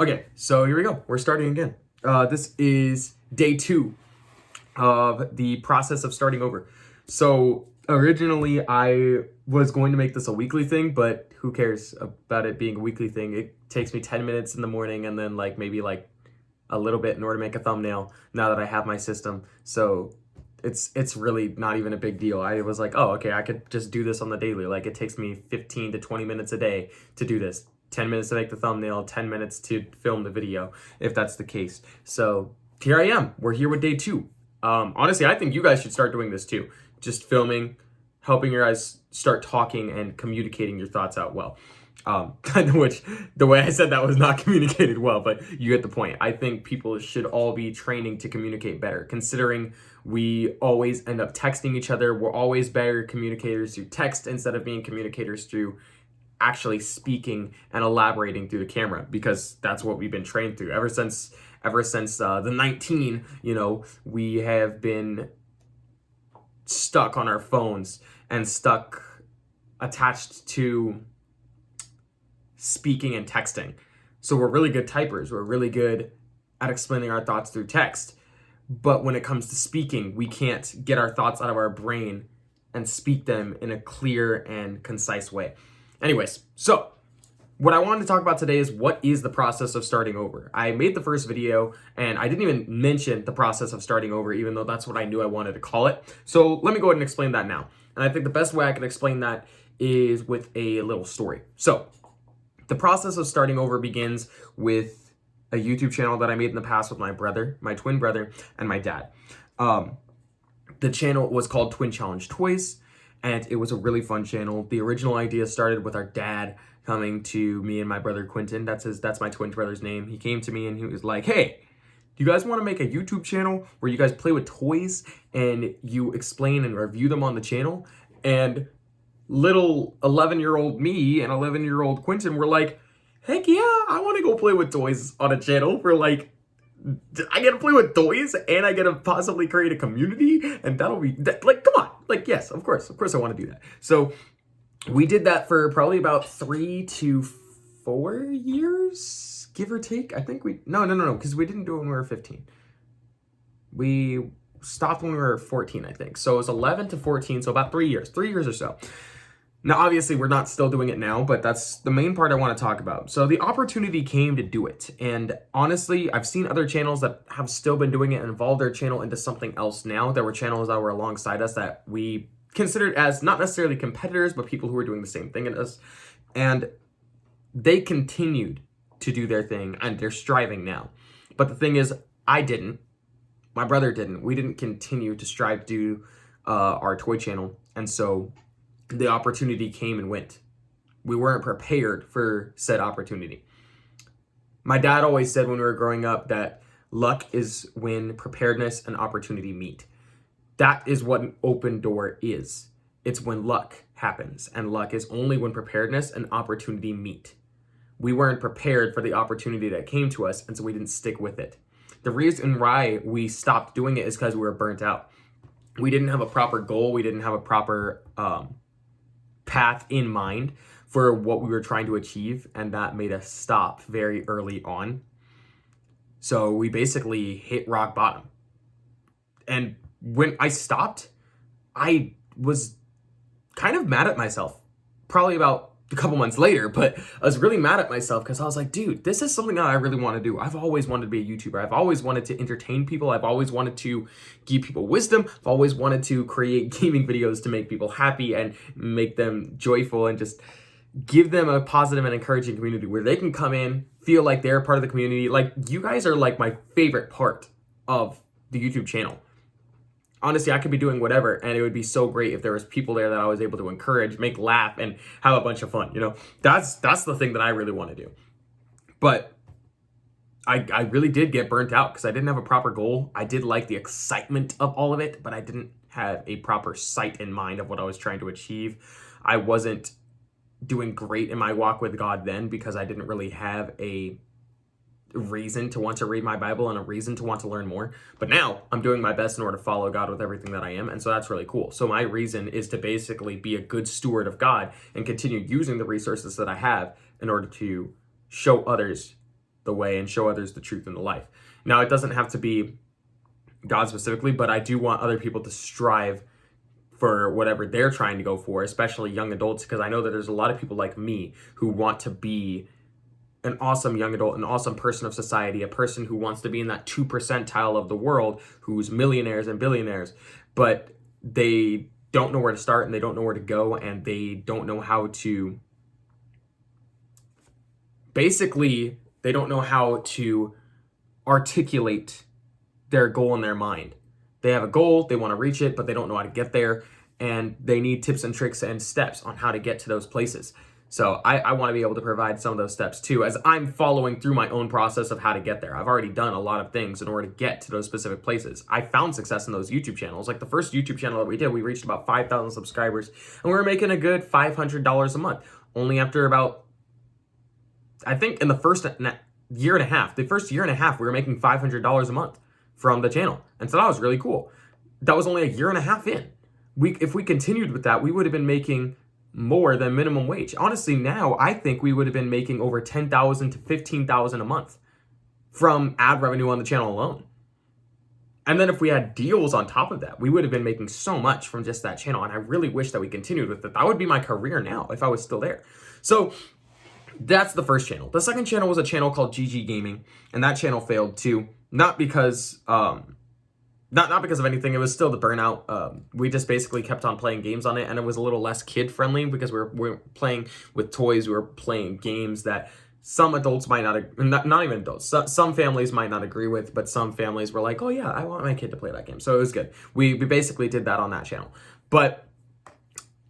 Okay, so here we go. We're starting again. This is day 2 of the process of starting over. So originally I was going to make this a weekly thing, but who cares about it being a weekly thing? It takes me 10 minutes in the morning and then maybe a little bit in order to make a thumbnail now that I have my system. So it's really not even a big deal. I was like, oh, okay, I could just do this on the daily. Like it takes me 15 to 20 minutes a day to do this. 10 minutes to make the thumbnail, 10 minutes to film the video, if that's the case. So here I am. We're here with day 2. Honestly, I think you guys should start doing this too. Just filming, helping your guys start talking and communicating your thoughts out well. Which the way I said that was not communicated well, but you get the point. I think people should all be training to communicate better, considering we always end up texting each other. We're always better communicators through text instead of being communicators through actually speaking and elaborating through the camera, because that's what we've been trained through ever since the 19, we have been stuck on our phones and stuck attached to speaking and texting. So we're really good typers. We're really good at explaining our thoughts through text. But when it comes to speaking, we can't get our thoughts out of our brain and speak them in a clear and concise way. Anyways, so what I wanted to talk about today is what is the process of starting over. I made the first video and I didn't even mention the process of starting over, even though that's what I knew I wanted to call it. So let me go ahead and explain that now. And I think the best way I can explain that is with a little story. So the process of starting over begins with a YouTube channel that I made in the past with my brother, my twin brother, and my dad. The channel was called Twin Challenge Toys, and it was a really fun channel. The original idea started with our dad coming to me and my brother Quentin. That's my twin brother's name. He came to me and he was like, hey, do you guys want to make a YouTube channel where you guys play with toys and you explain and review them on the channel? And little 11-year-old me and 11-year-old Quentin were like, heck yeah, I want to go play with toys on a channel for I get to play with toys and I get to possibly create a community, and that'll be come on. Yes, of course I want to do that. So we did that for probably about 3 to 4 years, give or take. I think no, because we didn't do it when we were 15. We stopped when we were 14, I think. So it was 11 to 14, so about 3 years or so. Now, obviously, we're not still doing it now, but that's the main part I want to talk about. So the opportunity came to do it. And honestly, I've seen other channels that have still been doing it and evolved their channel into something else now. There were channels that were alongside us that we considered as not necessarily competitors, but people who were doing the same thing as us. And they continued to do their thing, and they're striving now. But the thing is, I didn't. My brother didn't. We didn't continue to strive to do our toy channel. And so the opportunity came and went. We weren't prepared for said opportunity. My dad always said when we were growing up that luck is when preparedness and opportunity meet. That is what an open door is. It's when luck happens, and luck is only when preparedness and opportunity meet. We weren't prepared for the opportunity that came to us, and so we didn't stick with it. The reason why we stopped doing it is because we were burnt out. We didn't have a proper goal. We didn't have a proper path in mind for what we were trying to achieve, and that made us stop very early on. So we basically hit rock bottom. And when I stopped, I was kind of mad at myself, probably about a couple months later, but I was really mad at myself because I was like, dude, this is something that I really want to do. I've always wanted to be a YouTuber. I've always wanted to entertain people. I've always wanted to give people wisdom. I've always wanted to create gaming videos to make people happy and make them joyful and just give them a positive and encouraging community where they can come in, feel like they're a part of the community. Like, you guys are my favorite part of the YouTube channel. Honestly, I could be doing whatever, and it would be so great if there was people there that I was able to encourage, make laugh, and have a bunch of fun. That's the thing that I really want to do. But I really did get burnt out because I didn't have a proper goal. I did like the excitement of all of it, but I didn't have a proper sight in mind of what I was trying to achieve. I wasn't doing great in my walk with God then because I didn't really have a reason to want to read my Bible and a reason to want to learn more. But now I'm doing my best in order to follow God with everything that I am. And so that's really cool. So my reason is to basically be a good steward of God and continue using the resources that I have in order to show others the way and show others the truth and the life. Now, it doesn't have to be God specifically, but I do want other people to strive for whatever they're trying to go for, especially young adults, because I know that there's a lot of people like me who want to be an awesome young adult, an awesome person of society, a person who wants to be in that 2 percentile of the world, who's millionaires and billionaires, but they don't know where to start and they don't know where to go, and they don't know how to, basically, they don't know how to articulate their goal in their mind. They have a goal, they want to reach it, but they don't know how to get there, and they need tips and tricks and steps on how to get to those places. So I want to be able to provide some of those steps too, as I'm following through my own process of how to get there. I've already done a lot of things in order to get to those specific places. I found success in those YouTube channels. Like the first YouTube channel that we did, we reached about 5,000 subscribers, and we were making a good $500 a month. Only after about, I think in the first year and a half, we were making $500 a month from the channel. And so that was really cool. That was only a year and a half in. If we continued with that, we would have been making more than minimum wage. Honestly, now I think we would have been making over $10,000 to $15,000 a month from ad revenue on the channel alone. And then if we had deals on top of that, we would have been making so much from just that channel. And I really wish that we continued with it. That would be my career now if I was still there. So that's the first channel. The second channel was a channel called GG Gaming, and that channel failed too. Not because not because of anything. It was still the burnout. We just basically kept on playing games on it, and it was a little less kid friendly because we're playing with toys. We were playing games that some adults might not even adults. Some families might not agree with, but some families were like, "Oh yeah, I want my kid to play that game." So it was good. We basically did that on that channel, but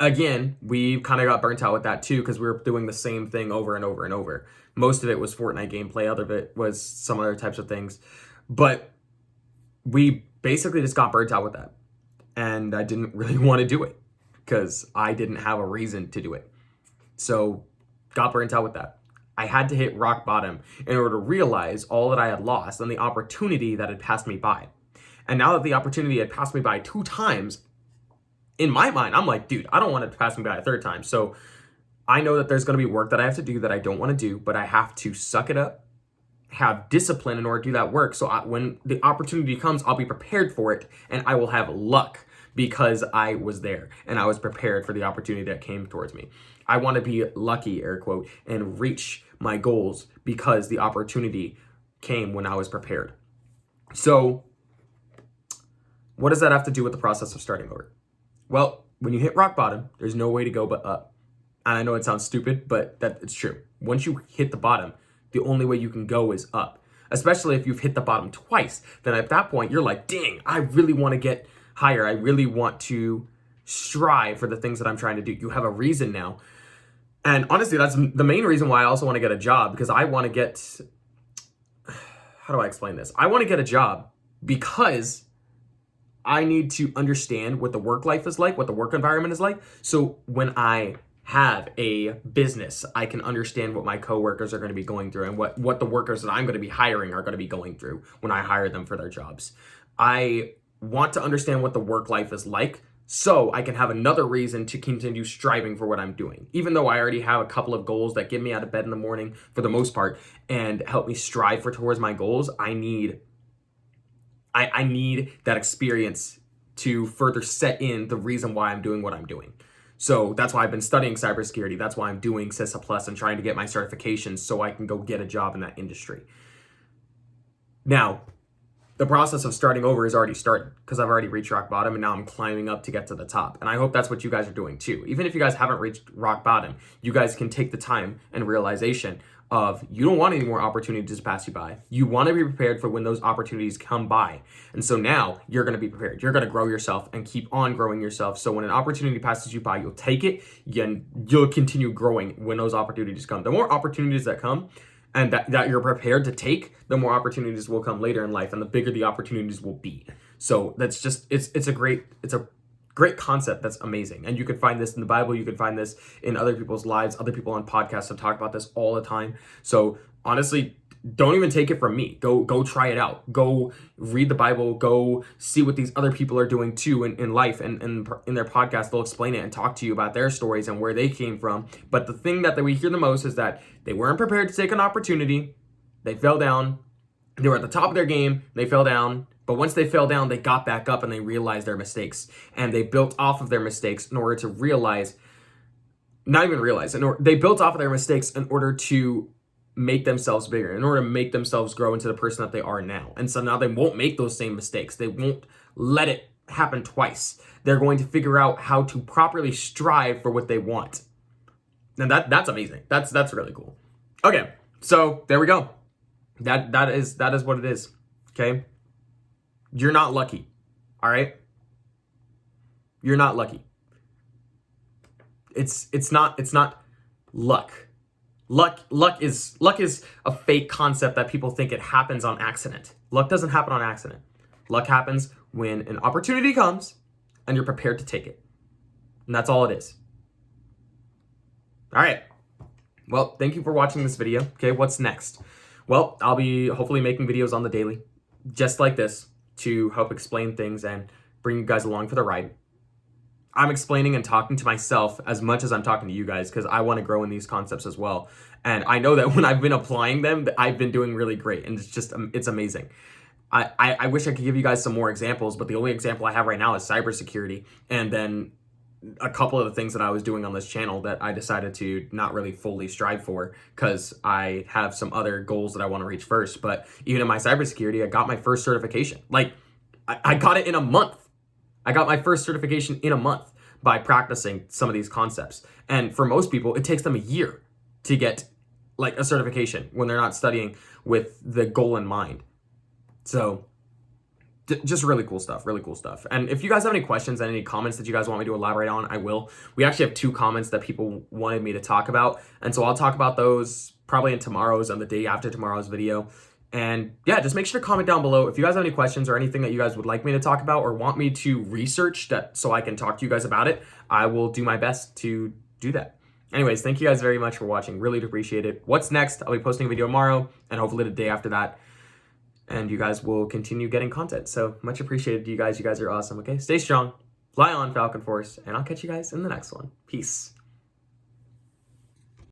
again, we kind of got burnt out with that too because we were doing the same thing over and over and over. Most of it was Fortnite gameplay. Other of it was some other types of things, but we basically just got burnt out with that. And I didn't really want to do it because I didn't have a reason to do it. So got burnt out with that. I had to hit rock bottom in order to realize all that I had lost and the opportunity that had passed me by. And now that the opportunity had passed me by 2 times, in my mind, I'm like, dude, I don't want it to pass me by a 3rd time. So I know that there's going to be work that I have to do that I don't want to do, but I have to suck it up, have discipline in order to do that work. So when the opportunity comes, I'll be prepared for it, and I will have luck because I was there and I was prepared for the opportunity that came towards me. I want to be lucky, air quote, and reach my goals because the opportunity came when I was prepared. So what does that have to do with the process of starting over? Well, when you hit rock bottom, there's no way to go but up. And I know it sounds stupid, but it's true. Once you hit the bottom, the only way you can go is up. Especially if you've hit the bottom twice, then at that point, you're like, dang, I really want to get higher. I really want to strive for the things that I'm trying to do. You have a reason now. And honestly, that's the main reason why I also want to get a job, because I want to get, how do I explain this? I want to get a job because I need to understand what the work life is like, what the work environment is like. So when I have a business, I can understand what my coworkers are going to be going through and what the workers that I'm going to be hiring are going to be going through when I hire them for their jobs. I want to understand what the work life is like so I can have another reason to continue striving for what I'm doing. Even though I already have a couple of goals that get me out of bed in the morning for the most part and help me strive towards my goals, I need that experience to further set in the reason why I'm doing what I'm doing. So that's why I've been studying cybersecurity. That's why I'm doing CISA Plus and trying to get my certifications so I can go get a job in that industry. Now, the process of starting over has already started because I've already reached rock bottom and now I'm climbing up to get to the top. And I hope that's what you guys are doing too. Even if you guys haven't reached rock bottom, you guys can take the time and realization of you don't want any more opportunities to pass you by. You want to be prepared for when those opportunities come by. And so now you're going to be prepared. You're going to grow yourself and keep on growing yourself. So when an opportunity passes you by, you'll take it and you'll continue growing when those opportunities come. The more opportunities that come and that you're prepared to take, the more opportunities will come later in life and the bigger the opportunities will be. So that's just, it's a great concept that's amazing. And you can find this in the Bible. You can find this in other people's lives. Other people on podcasts have talked about this all the time. So honestly, don't even take it from me. Go try it out. Go read the Bible. Go see what these other people are doing too in life. And in their podcast, they'll explain it and talk to you about their stories and where they came from. But the thing that we hear the most is that they weren't prepared to take an opportunity. They fell down. They were at the top of their game. They fell down. But once they fell down, they got back up and they realized their mistakes. And they built off of their mistakes in order to realize, not even realize, they built off of their mistakes in order to make themselves bigger, in order to make themselves grow into the person that they are now. And so now they won't make those same mistakes. They won't let it happen twice. They're going to figure out how to properly strive for what they want. And that's amazing. That's really cool. Okay, so there we go. That is what it is. Okay? You're not lucky. All right? You're not lucky. It's not luck. Luck is a fake concept that people think it happens on accident. Luck doesn't happen on accident. Luck happens when an opportunity comes and you're prepared to take it. And that's all it is. All right. Well, thank you for watching this video. Okay, what's next? Well, I'll be hopefully making videos on the daily, just like this, to help explain things and bring you guys along for the ride. I'm explaining and talking to myself as much as I'm talking to you guys because I want to grow in these concepts as well. And I know that when I've been applying them, I've been doing really great. And it's amazing. I wish I could give you guys some more examples, but the only example I have right now is cybersecurity. And then a couple of the things that I was doing on this channel that I decided to not really fully strive for because I have some other goals that I want to reach first. But even in my cybersecurity, I got my first certification. Like, I got it in a month. I got my first certification in a month by practicing some of these concepts. And for most people, it takes them a year to get like a certification when they're not studying with the goal in mind. So just really cool stuff, really cool stuff. And if you guys have any questions and any comments that you guys want me to elaborate on, I will. We actually have 2 comments that people wanted me to talk about. And so I'll talk about those probably in tomorrow's and the day after tomorrow's video. And yeah, just make sure to comment down below if you guys have any questions or anything that you guys would like me to talk about or want me to research that so I can talk to you guys about it. I will do my best to do that. Anyways, thank you guys very much for watching. Really appreciate it. What's next? I'll be posting a video tomorrow and hopefully the day after that. And you guys will continue getting content. So much appreciated, you guys. You guys are awesome, okay? Stay strong. Fly on, Falcon Force. And I'll catch you guys in the next one. Peace.